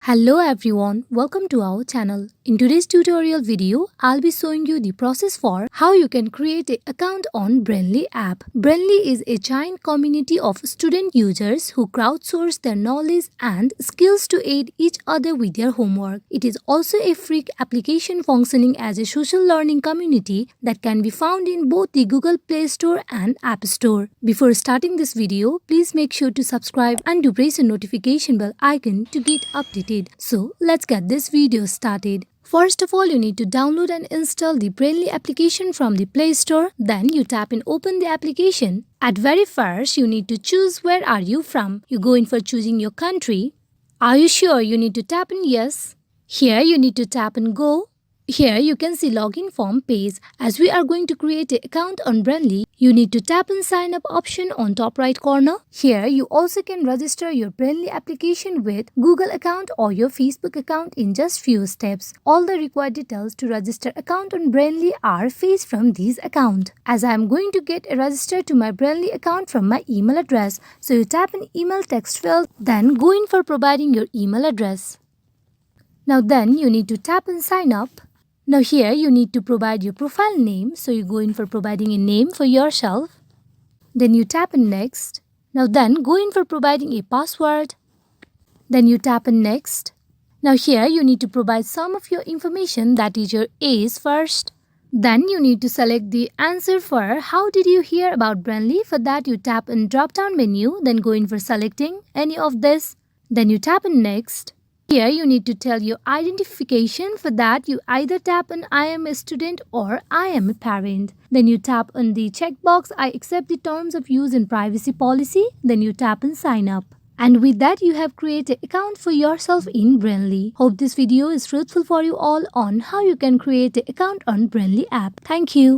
Hello everyone, welcome to our channel. In today's tutorial video, I'll be showing you the process for how you can create an account on Brainly app. Brainly is a giant community of student users who crowdsource their knowledge and skills to aid each other with their homework. It is also a free application functioning as a social learning community that can be found in both the Google Play Store and App Store. Before starting this video, please make sure to subscribe and to press the notification bell icon to get updated. So let's get this video started. First of all, you need to download and install the Brainly application from the Play Store. Then you tap and open the application. At very first, you need to choose where are you from. You go in for choosing your country. Are you sure? You need to tap in yes. Here you need to tap and go. Here you can see login form page. As we are going to create an account on Brainly, you need to tap and sign up option on top right corner. Here you also can register your Brainly application with Google account or your Facebook account in just few steps. All the required details to register account on Brainly are fetched from this account. As I am going to get registered to my Brainly account from my email address, so you tap in email text field, then go in for providing your email address. Now then you need to tap and sign up. Now here you need to provide your profile name, so you go in for providing a name for yourself. Then you tap in next. Now then go in for providing a password. Then you tap in next. Now here you need to provide some of your information, that is your age first. Then you need to select the answer for how did you hear about Brainly. For that you tap in drop down menu, then go in for selecting any of this. Then you tap in next. Here you need to tell your identification. For that you either tap on I am a student or I am a parent. Then you tap on the checkbox I accept the terms of use and privacy policy. Then you tap and sign up. And with that you have created an account for yourself in Brainly. Hope this video is fruitful for you all on how you can create an account on Brainly app. Thank you.